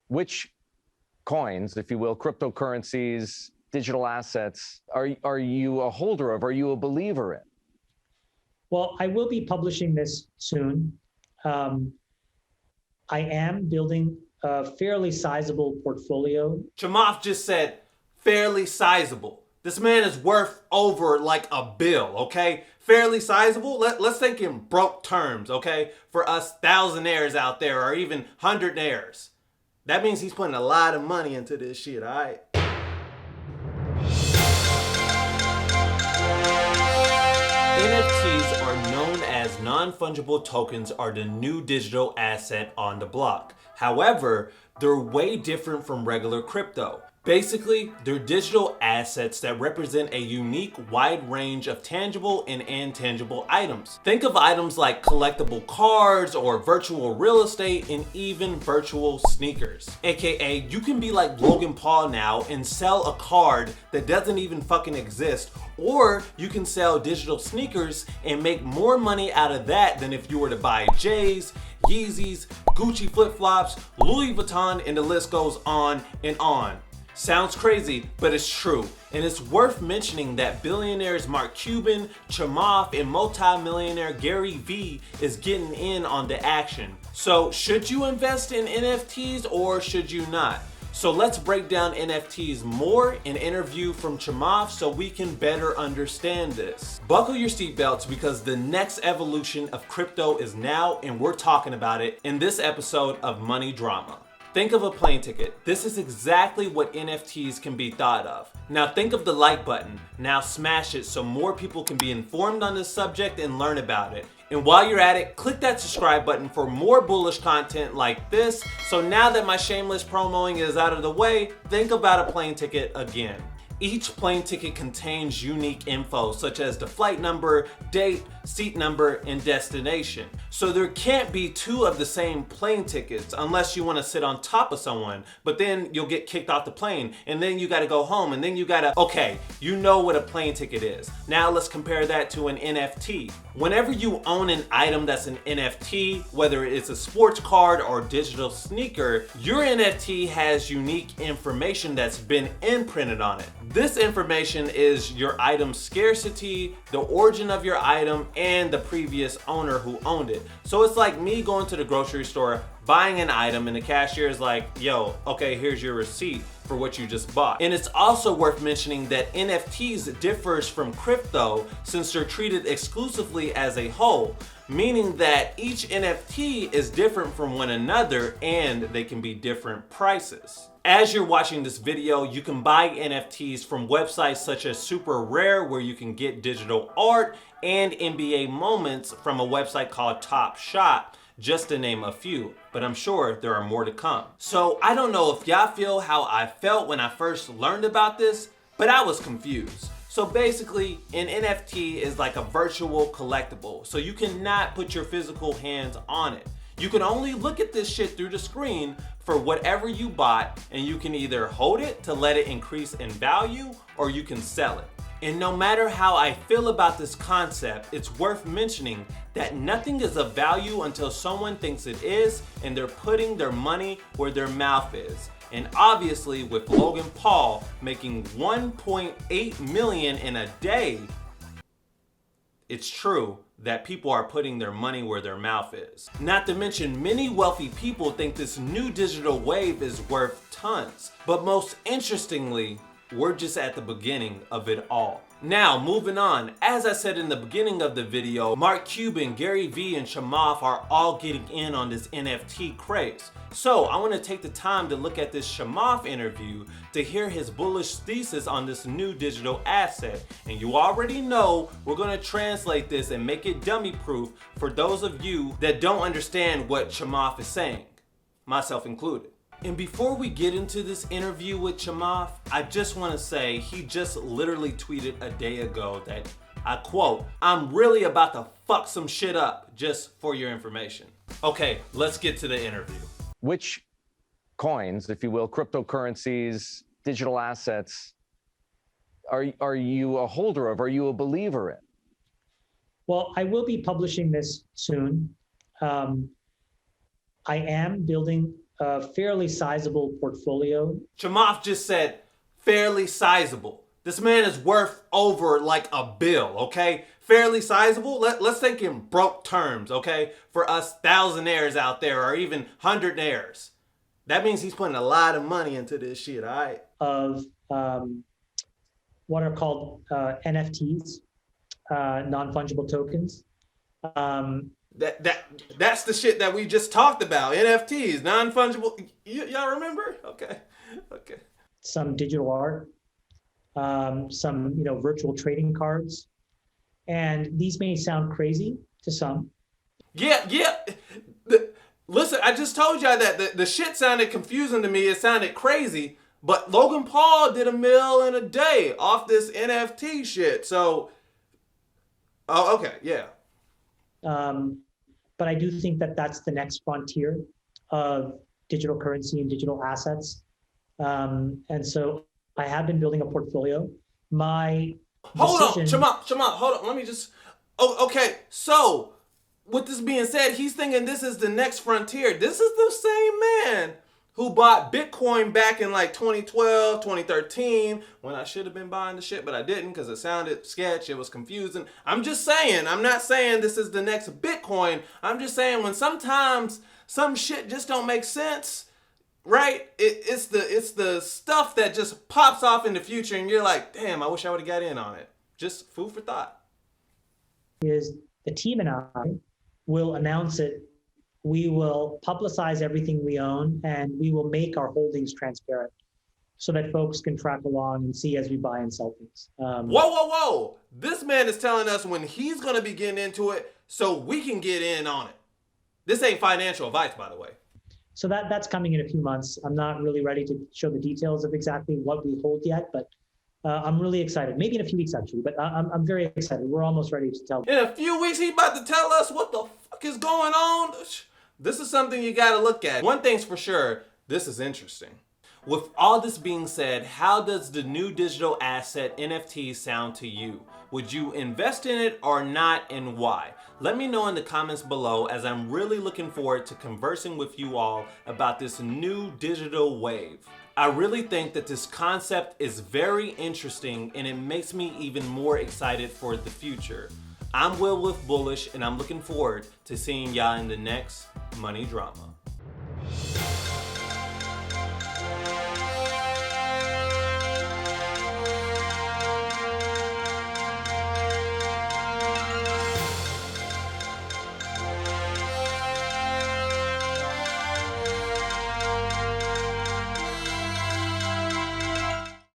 Which coins, if you will, cryptocurrencies, digital assets, are you a holder of? Are you a believer in? Well, I will be publishing this soon. I am building a fairly sizable portfolio. Chamath just said fairly sizable. This man is worth over like a bill, okay? Fairly sizable? Let's think in broke terms, okay? For us thousandaires out there, or even hundredaires. That means he's putting a lot of money into this shit, all right? NFTs are known as non-fungible tokens, are the new digital asset on the block. However, they're way different from regular crypto. Basically, they're digital assets that represent a unique wide range of tangible and intangible items. Think of items like collectible cards or virtual real estate and even virtual sneakers. AKA, you can be like Logan Paul now and sell a card that doesn't even fucking exist, or you can sell digital sneakers and make more money out of that than if you were to buy J's, Yeezys, Gucci flip-flops, Louis Vuitton, and the list goes on and on. Sounds crazy, but it's true. And it's worth mentioning that billionaires Mark Cuban, Chamath, and multi-millionaire Gary Vee is getting in on the action. So should you invest in NFTs or should you not? So let's break down NFTs more in an interview from Chamath so we can better understand this. Buckle your seatbelts because the next evolution of crypto is now, and we're talking about it in this episode of Money Drama. Think of a plane ticket. This is exactly what NFTs can be thought of. Now think of the like button. Now smash it so more people can be informed on this subject and learn about it. And while you're at it, click that subscribe button for more bullish content like this. So now that my shameless promoing is out of the way, think about a plane ticket again. Each plane ticket contains unique info such as the flight number, date, seat number, and destination. So there can't be two of the same plane tickets unless you want to sit on top of someone, but then you'll get kicked off the plane and then you got to go home and then you got to, okay, you know what a plane ticket is. Now let's compare that to an NFT. Whenever you own an item that's an NFT, whether it's a sports card or digital sneaker, your NFT has unique information that's been imprinted on it. This information is your item's scarcity, the origin of your item, and the previous owner who owned it. So it's like me going to the grocery store, buying an item, and the cashier is like, yo, okay, here's your receipt for what you just bought. And it's also worth mentioning that NFTs differs from crypto since they're treated exclusively as a whole, meaning that each NFT is different from one another and they can be different prices. As you're watching this video, you can buy NFTs from websites such as Super Rare, where you can get digital art, and NBA Moments from a website called Top Shot, just to name a few, but I'm sure there are more to come. So I don't know if y'all feel how I felt when I first learned about this, but I was confused. So basically, an NFT is like a virtual collectible, so you cannot put your physical hands on it. You can only look at this shit through the screen for whatever you bought, and you can either hold it to let it increase in value, or you can sell it. And no matter how I feel about this concept, it's worth mentioning that nothing is of value until someone thinks it is, and they're putting their money where their mouth is. And obviously with Logan Paul making 1.8 million in a day, it's true that people are putting their money where their mouth is. Not to mention, many wealthy people think this new digital wave is worth tons. But most interestingly, we're just at the beginning of it all. Now, moving on. As I said in the beginning of the video, Mark Cuban, Gary Vee, and Chamath are all getting in on this NFT craze. So I want to take the time to look at this Chamath interview to hear his bullish thesis on this new digital asset. And you already know we're going to translate this and make it dummy proof for those of you that don't understand what Chamath is saying, myself included. And before we get into this interview with Chamath, I just want to say he just literally tweeted a day ago that, I quote, "I'm really about to fuck some shit up," just for your information. Okay, let's get to the interview. Which coins, if you will, cryptocurrencies, digital assets, are you a holder of? Are you a believer in? Well, I will be publishing this soon. I am building a fairly sizable portfolio. Chamath just said fairly sizable. This man is worth over like $1 billion, okay? Fairly sizable. Let's think in broke terms, okay? For us thousandaires out there, or even hundredaires. That means he's putting a lot of money into this shit, all right? Of what are called NFTs, non-fungible tokens. That's the shit that we just talked about. NFTs, non-fungible. Y'all remember? Okay. Some digital art, some virtual trading cards, and these may sound crazy to some. Yeah. Listen, I just told y'all that the shit sounded confusing to me. It sounded crazy, but Logan Paul did $1 million in a day off this NFT shit. So, okay, yeah. But I do think that that's the next frontier of digital currency and digital assets. And so I have been building a portfolio. Hold on, Chamath, hold on. Let me just. Oh, okay. So, with this being said, he's thinking this is the next frontier. This is the same man who bought Bitcoin back in like 2012, 2013, when I should have been buying the shit, but I didn't because it sounded sketch. It was confusing. I'm just saying. I'm not saying this is the next Bitcoin. I'm just saying when sometimes some shit just don't make sense. Right? It's the stuff that just pops off in the future and you're like, damn, I wish I would have got in on it. Just food for thought. Is the team and I will announce it. We will publicize everything we own, and we will make our holdings transparent so that folks can track along and see as we buy and sell things. Whoa. This man is telling us when he's going to be getting into it so we can get in on it. This ain't financial advice, by the way. So that's coming in a few months. I'm not really ready to show the details of exactly what we hold yet, but I'm really excited. Maybe in a few weeks, actually, but I'm very excited. We're almost ready to tell. In a few weeks, he's about to tell us what the fuck is going on. This is something you got to look at. One thing's for sure, this is interesting. With all this being said, how does the new digital asset NFT sound to you? Would you invest in it or not, and why? Let me know in the comments below, as I'm really looking forward to conversing with you all about this new digital wave. I really think that this concept is very interesting, and it makes me even more excited for the future. I'm Will with Bullish, and I'm looking forward to seeing y'all in the next Money Drama.